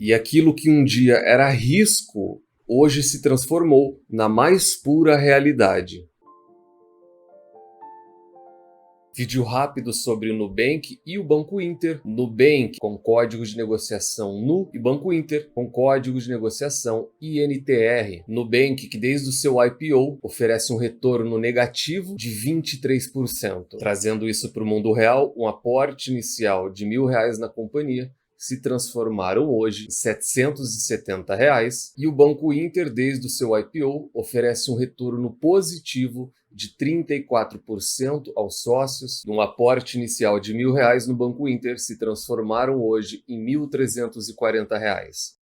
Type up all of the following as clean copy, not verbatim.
E aquilo que um dia era risco, hoje se transformou na mais pura realidade. Vídeo rápido sobre o Nubank e o Banco Inter. Nubank com códigos de negociação NU e Banco Inter com códigos de negociação INTR. Nubank, que desde o seu IPO oferece um retorno negativo de 23%. Trazendo isso para o mundo real, um aporte inicial de R$ 1.000 na companhia se transformaram hoje em R$ 770 e o Banco Inter, desde o seu IPO, oferece um retorno positivo de 34% aos sócios. Um aporte inicial de R$ 1.000 no Banco Inter se transformaram hoje em R$ 1.340.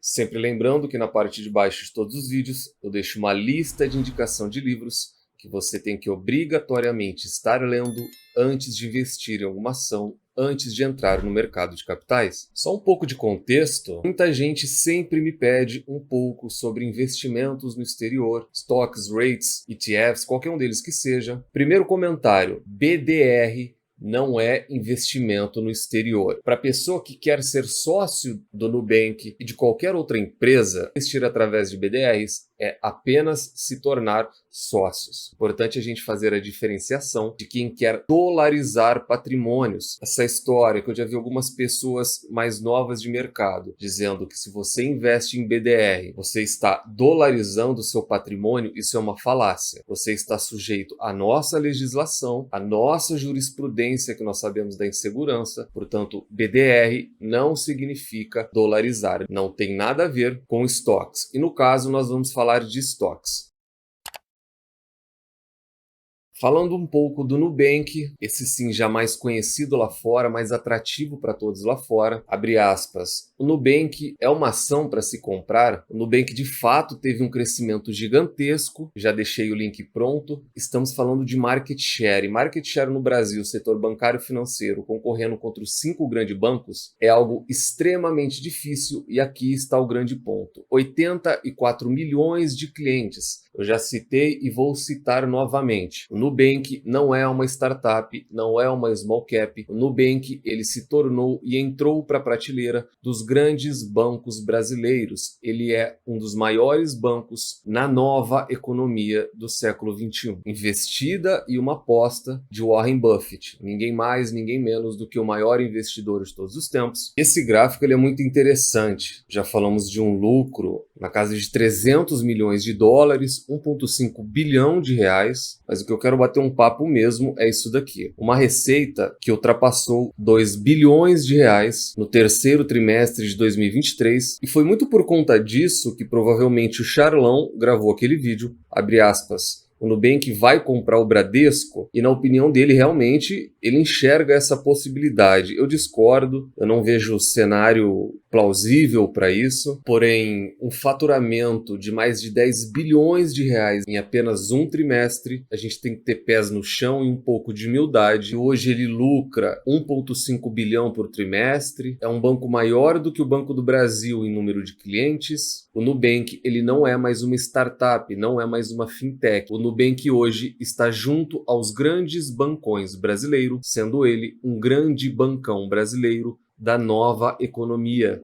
Sempre lembrando que na parte de baixo de todos os vídeos eu deixo uma lista de indicação de livros que você tem que obrigatoriamente estar lendo antes de investir em alguma ação, antes de entrar no mercado de capitais. Só um pouco de contexto, muita gente sempre me pede um pouco sobre investimentos no exterior, stocks, rates, ETFs, qualquer um deles que seja. Primeiro comentário, BDR não é investimento no exterior. Para a pessoa que quer ser sócio do Nubank e de qualquer outra empresa, investir através de BDRs é apenas se tornar sócios. Importante a gente fazer a diferenciação de quem quer dolarizar patrimônios. Essa história que eu já vi algumas pessoas mais novas de mercado dizendo que se você investe em BDR, você está dolarizando o seu patrimônio, isso é uma falácia. Você está sujeito à nossa legislação, à nossa jurisprudência que nós sabemos da insegurança. Portanto, BDR não significa dolarizar. Não tem nada a ver com estoques. E no caso, nós vamos falar de estoques. Falando um pouco do Nubank, esse sim já mais conhecido lá fora, mais atrativo para todos lá fora, abre aspas, o Nubank é uma ação para se comprar? O Nubank de fato teve um crescimento gigantesco, já deixei o link pronto, estamos falando de market share. E market share no Brasil, setor bancário e financeiro, concorrendo contra os 5 grandes bancos, é algo extremamente difícil e aqui está o grande ponto. 84 milhões de clientes. Eu já citei e vou citar novamente. O Nubank não é uma startup, não é uma small cap. O Nubank ele se tornou e entrou para a prateleira dos grandes bancos brasileiros. Ele é um dos maiores bancos na nova economia do século XXI. Investida e uma aposta de Warren Buffett. Ninguém mais, ninguém menos do que o maior investidor de todos os tempos. Esse gráfico ele é muito interessante. Já falamos de um lucro na casa de 300 milhões de dólares, 1,5 bilhão de reais, mas o que eu quero bater um papo mesmo é isso daqui. Uma receita que ultrapassou 2 bilhões de reais no terceiro trimestre de 2023, e foi muito por conta disso que provavelmente o Charlão gravou aquele vídeo, abre aspas, o Nubank vai comprar o Bradesco, e na opinião dele, realmente, ele enxerga essa possibilidade. Eu discordo, eu não vejo cenário plausível para isso, porém, um faturamento de mais de 10 bilhões de reais em apenas um trimestre, a gente tem que ter pés no chão e um pouco de humildade. Hoje ele lucra 1,5 bilhão por trimestre, é um banco maior do que o Banco do Brasil em número de clientes. O Nubank, ele não é mais uma startup, não é mais uma fintech. O Nubank hoje está junto aos grandes bancões brasileiros, sendo ele um grande bancão brasileiro da nova economia.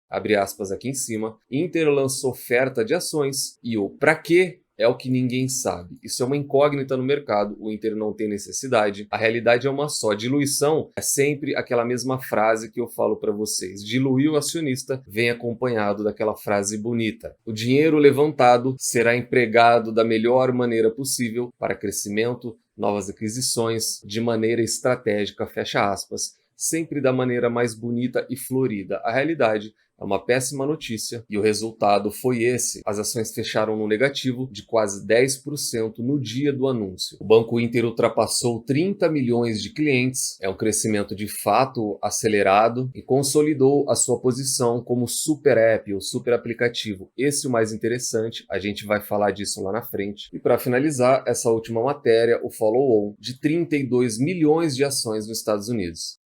Abre aspas aqui em cima. Inter lançou oferta de ações e o pra quê é o que ninguém sabe. Isso é uma incógnita no mercado, o Inter não tem necessidade. A realidade é uma só. Diluição é sempre aquela mesma frase que eu falo para vocês. Diluir o acionista vem acompanhado daquela frase bonita. O dinheiro levantado será empregado da melhor maneira possível para crescimento, novas aquisições, de maneira estratégica, fecha aspas, sempre da maneira mais bonita e florida. A realidade é uma péssima notícia e o resultado foi esse. As ações fecharam no negativo de quase 10% no dia do anúncio. O Banco Inter ultrapassou 30 milhões de clientes, é um crescimento de fato acelerado e consolidou a sua posição como super app ou super aplicativo. Esse é o mais interessante, a gente vai falar disso lá na frente. E para finalizar essa última matéria, o follow-on de 32 milhões de ações nos Estados Unidos.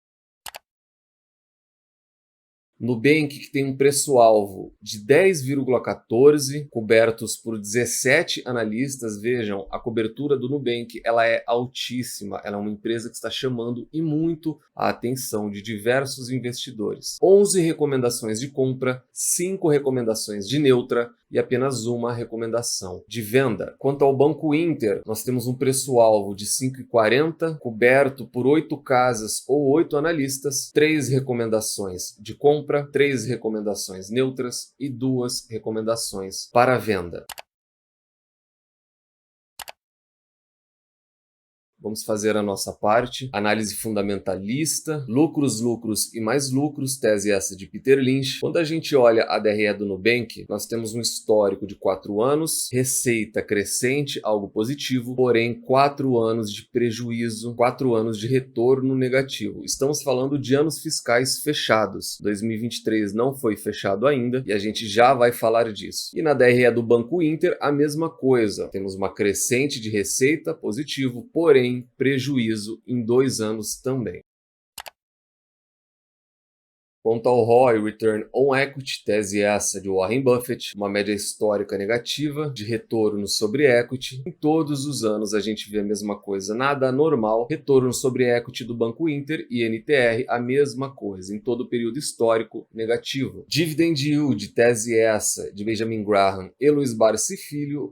Nubank, que tem um preço-alvo de 10,14, cobertos por 17 analistas. Vejam, a cobertura do Nubank ela é altíssima, ela é uma empresa que está chamando e muito a atenção de diversos investidores. 11 recomendações de compra, 5 recomendações de neutra e apenas uma recomendação de venda. Quanto ao Banco Inter, nós temos um preço-alvo de 5,40, coberto por 8 casas ou 8 analistas, 3 recomendações de compra, 3 recomendações neutras e 2 recomendações para venda. Vamos fazer a nossa parte. Análise fundamentalista, lucros, lucros e mais lucros, tese essa de Peter Lynch. Quando a gente olha a DRE do Nubank, nós temos um histórico de 4 anos, receita crescente, algo positivo, porém 4 anos de prejuízo, 4 anos de retorno negativo. Estamos falando de anos fiscais fechados. 2023 não foi fechado ainda e a gente já vai falar disso. E na DRE do Banco Inter, a mesma coisa. Temos uma crescente de receita, positivo, porém prejuízo em 2 anos também. Quanto ao ROI, Return on Equity, tese essa de Warren Buffett, uma média histórica negativa de retorno sobre equity. Em todos os anos a gente vê a mesma coisa, nada anormal. Retorno sobre equity do Banco Inter e NTR, a mesma coisa, em todo o período histórico negativo. Dividend Yield, tese essa de Benjamin Graham e Luiz Barsi Filho.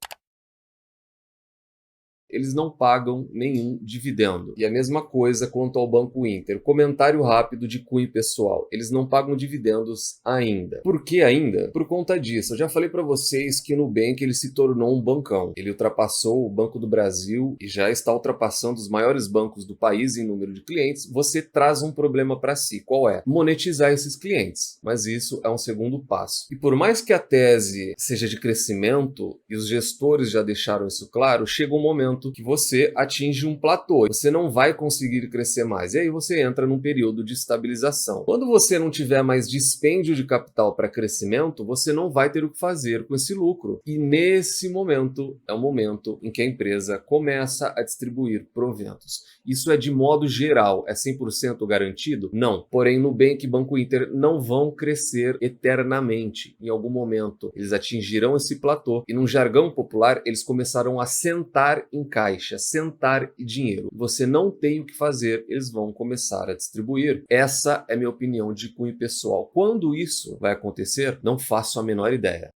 Eles não pagam nenhum dividendo. E a mesma coisa quanto ao Banco Inter. Comentário rápido de cunho pessoal. Eles não pagam dividendos ainda. Por que ainda? Por conta disso. Eu já falei para vocês que o Nubank ele se tornou um bancão. Ele ultrapassou o Banco do Brasil e já está ultrapassando os maiores bancos do país em número de clientes. Você traz um problema para si. Qual é? Monetizar esses clientes. Mas isso é um segundo passo. E por mais que a tese seja de crescimento, e os gestores já deixaram isso claro, chega um momento que você atinge um platô, você não vai conseguir crescer mais, e aí você entra num período de estabilização. Quando você não tiver mais dispêndio de capital para crescimento, você não vai ter o que fazer com esse lucro, e nesse momento é o momento em que a empresa começa a distribuir proventos. Isso é de modo geral, é 100% garantido? Não, porém Nubank e Banco Inter não vão crescer eternamente. Em algum momento eles atingirão esse platô e num jargão popular eles começaram a sentar em caixa, sentar e dinheiro. Você não tem o que fazer, eles vão começar a distribuir. Essa é minha opinião de cunho pessoal. Quando isso vai acontecer, não faço a menor ideia.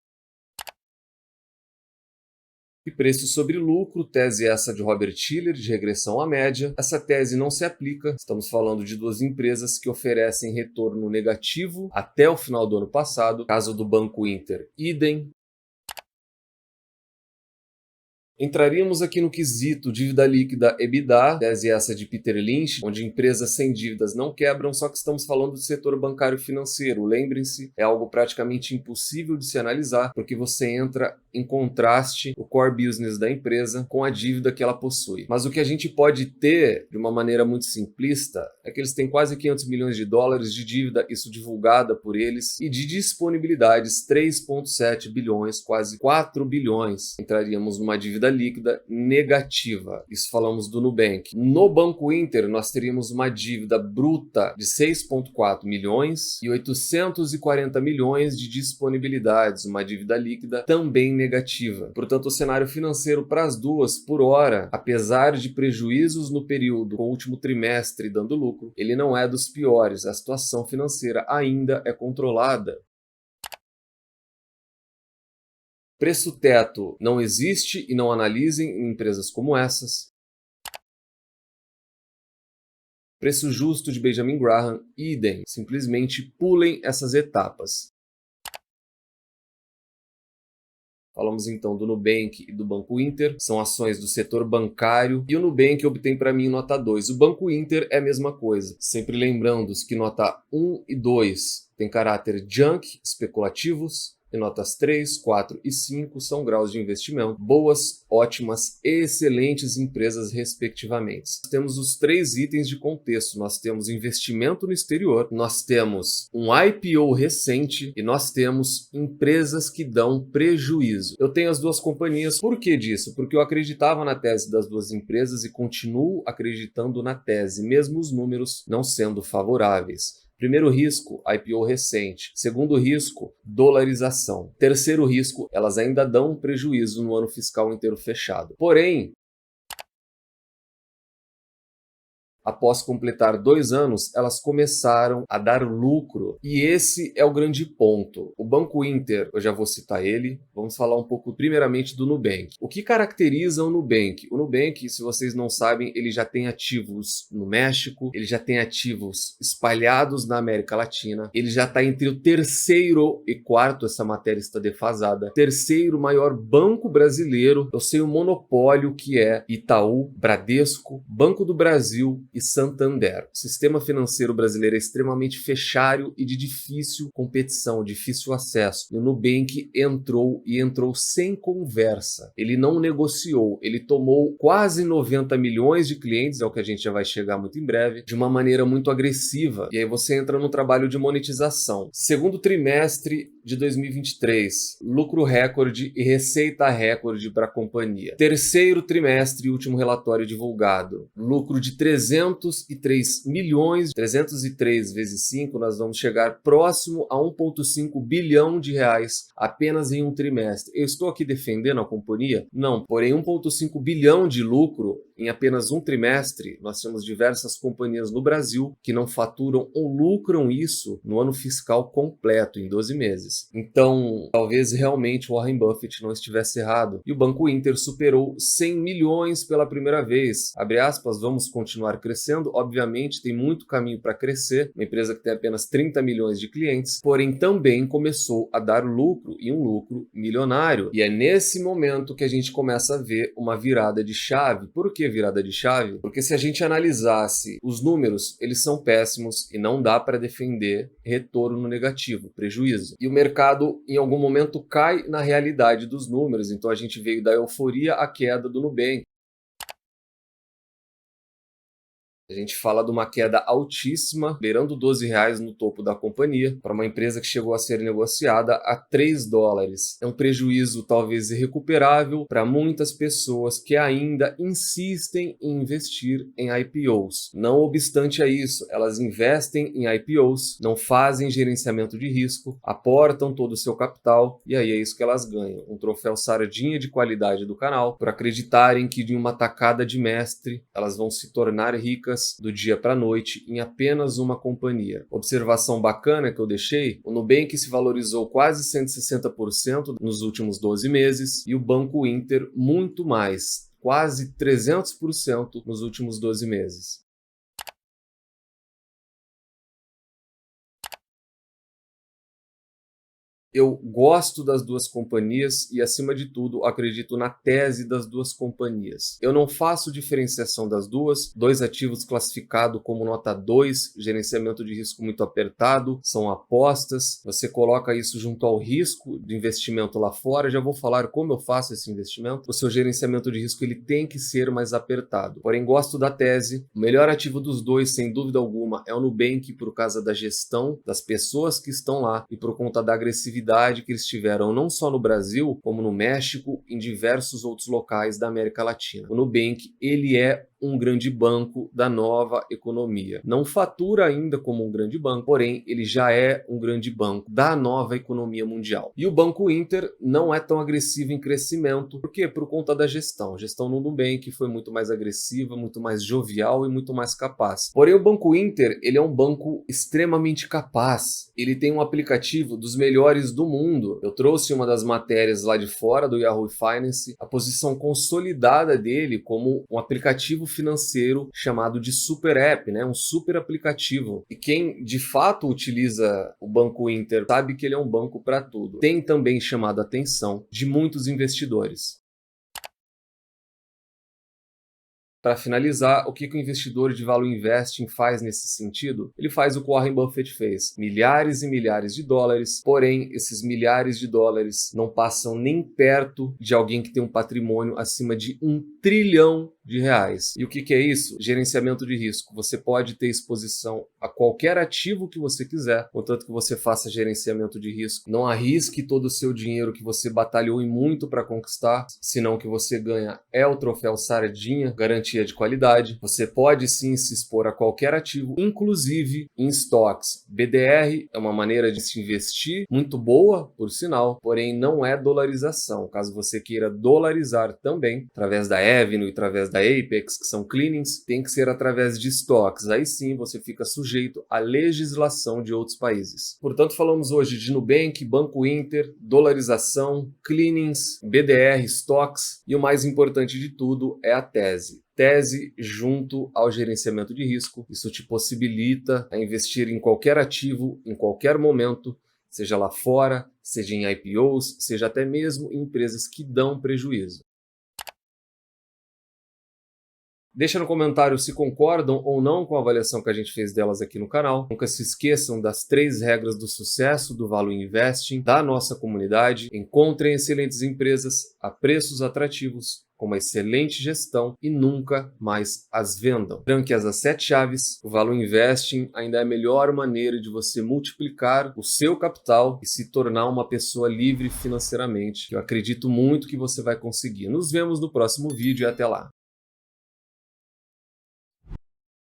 E preço sobre lucro, tese essa de Robert Shiller, de regressão à média. Essa tese não se aplica, estamos falando de 2 empresas que oferecem retorno negativo até o final do ano passado. Caso do Banco Inter, idem. Entraríamos aqui no quesito dívida líquida EBITDA, tese essa de Peter Lynch, onde empresas sem dívidas não quebram, só que estamos falando do setor bancário financeiro. Lembrem-se, é algo praticamente impossível de se analisar, porque você entra em contraste o core business da empresa com a dívida que ela possui. Mas o que a gente pode ter, de uma maneira muito simplista, é que eles têm quase 500 milhões de dólares de dívida, isso divulgada por eles, e de disponibilidades 3,7 bilhões, quase 4 bilhões. Entraríamos numa dívida líquida negativa. Isso falamos do Nubank. No Banco Inter, nós teríamos uma dívida bruta de 6,4 milhões e 840 milhões de disponibilidades, uma dívida líquida também negativa. Portanto, o cenário financeiro para as duas, por hora, apesar de prejuízos no período com o último trimestre dando lucro, ele não é dos piores. A situação financeira ainda é controlada. Preço teto não existe e não analisem em empresas como essas. Preço justo de Benjamin Graham, idem. Simplesmente pulem essas etapas. Falamos então do Nubank e do Banco Inter, são ações do setor bancário, e o Nubank obtém para mim nota 2. O Banco Inter é a mesma coisa, sempre lembrando que nota 1 e 2 tem caráter junk, especulativos, e notas 3, 4 e 5 são graus de investimento, boas, ótimas e excelentes empresas respectivamente. Temos os 3 itens de contexto, nós temos investimento no exterior, nós temos um IPO recente e nós temos empresas que dão prejuízo. Eu tenho as 2 companhias, por que disso? Porque eu acreditava na tese das 2 empresas e continuo acreditando na tese, mesmo os números não sendo favoráveis. Primeiro risco, IPO recente. Segundo risco, dolarização. Terceiro risco, elas ainda dão prejuízo no ano fiscal inteiro fechado. Porém, após completar 2 anos, elas começaram a dar lucro. E esse é o grande ponto. O Banco Inter, eu já vou citar ele, vamos falar um pouco primeiramente do Nubank. O que caracteriza o Nubank? O Nubank, se vocês não sabem, ele já tem ativos no México, ele já tem ativos espalhados na América Latina, ele já está entre o terceiro e quarto, essa matéria está defasada, terceiro maior banco brasileiro. Eu sei o monopólio que é Itaú, Bradesco, Banco do Brasil e Santander. O sistema financeiro brasileiro é extremamente fechário e de difícil competição, difícil acesso. E o Nubank entrou sem conversa. Ele não negociou, ele tomou quase 90 milhões de clientes, é o que a gente já vai chegar muito em breve, de uma maneira muito agressiva. E aí você entra no trabalho de monetização. Segundo trimestre de 2023, lucro recorde e receita recorde para a companhia. Terceiro trimestre, último relatório divulgado, lucro de 303 milhões, 303 vezes 5, nós vamos chegar próximo a 1,5 bilhão de reais apenas em um trimestre. Eu estou aqui defendendo a companhia? Não, porém 1,5 bilhão de lucro em apenas um trimestre. Nós temos diversas companhias no Brasil que não faturam ou lucram isso no ano fiscal completo, em 12 meses. Então, talvez realmente o Warren Buffett não estivesse errado. E o Banco Inter superou 100 milhões pela primeira vez. Abre aspas, vamos continuar crescendo. Obviamente, tem muito caminho para crescer. Uma empresa que tem apenas 30 milhões de clientes, porém também começou a dar lucro, e um lucro milionário. E é nesse momento que a gente começa a ver uma virada de chave. Por que virada de chave? Porque se a gente analisasse os números, eles são péssimos e não dá para defender retorno negativo, prejuízo. E o mercado em algum momento cai na realidade dos números, então a gente veio da euforia à queda do Nubank. A gente fala de uma queda altíssima, beirando R$ 12 no topo da companhia, para uma empresa que chegou a ser negociada a $3. É um prejuízo talvez irrecuperável para muitas pessoas que ainda insistem em investir em IPOs. Não obstante a isso, elas investem em IPOs, não fazem gerenciamento de risco, aportam todo o seu capital e aí é isso que elas ganham. Um troféu sardinha de qualidade do canal, por acreditarem que de uma tacada de mestre elas vão se tornar ricas do dia para a noite em apenas uma companhia. Observação bacana que eu deixei, o Nubank se valorizou quase 160% nos últimos 12 meses e o Banco Inter muito mais, quase 300% nos últimos 12 meses. Eu gosto das duas companhias e, acima de tudo, acredito na tese das duas companhias. Eu não faço diferenciação das duas, dois ativos classificados como nota 2, gerenciamento de risco muito apertado, são apostas, você coloca isso junto ao risco de investimento lá fora, já vou falar como eu faço esse investimento. O seu gerenciamento de risco ele tem que ser mais apertado. Porém, gosto da tese, o melhor ativo dos dois, sem dúvida alguma, é o Nubank por causa da gestão, das pessoas que estão lá e por conta da agressividade que eles tiveram não só no Brasil, como no México, em diversos outros locais da América Latina. O Nubank, ele é um grande banco da nova economia. Não fatura ainda como um grande banco, porém ele já é um grande banco da nova economia mundial. E o Banco Inter não é tão agressivo em crescimento. Por quê? Por conta da gestão. A gestão no Nubank foi muito mais agressiva, muito mais jovial e muito mais capaz. Porém o Banco Inter, ele é um banco extremamente capaz. Ele tem um aplicativo dos melhores do mundo. Eu trouxe uma das matérias lá de fora do Yahoo Finance, a posição consolidada dele como um aplicativo financeiro chamado de super app, né? Um super aplicativo. E quem de fato utiliza o Banco Inter sabe que ele é um banco para tudo. Tem também chamado a atenção de muitos investidores. Para finalizar, o que o investidor de value investing faz nesse sentido? Ele faz o que o Warren Buffett fez, milhares e milhares de dólares, porém esses milhares de dólares não passam nem perto de alguém que tem um patrimônio acima de R$ 1 trilhão. E o que é isso? Gerenciamento de risco. Você pode ter exposição a qualquer ativo que você quiser, contanto que você faça gerenciamento de risco. Não arrisque todo o seu dinheiro que você batalhou e muito para conquistar, senão o que você ganha é o troféu sardinha, garantido garantia de qualidade. Você pode sim se expor a qualquer ativo, inclusive em estoques. BDR é uma maneira de se investir, muito boa, por sinal, porém não é dolarização. Caso você queira dolarizar também, através da Avenue e através da Apex, que são cleanings, tem que ser através de estoques. Aí sim você fica sujeito à legislação de outros países. Portanto, falamos hoje de Nubank, Banco Inter, dolarização, cleanings, BDR, estoques e o mais importante de tudo é a tese. Tese junto ao gerenciamento de risco. Isso te possibilita a investir em qualquer ativo, em qualquer momento, seja lá fora, seja em IPOs, seja até mesmo em empresas que dão prejuízo. Deixa no comentário se concordam ou não com a avaliação que a gente fez delas aqui no canal. Nunca se esqueçam das 3 regras do sucesso do Value Investing da nossa comunidade. Encontrem excelentes empresas a preços atrativos, com uma excelente gestão e nunca mais as vendam. Tranque as 7 chaves. O Value Investing ainda é a melhor maneira de você multiplicar o seu capital e se tornar uma pessoa livre financeiramente. Eu acredito muito que você vai conseguir. Nos vemos no próximo vídeo e até lá.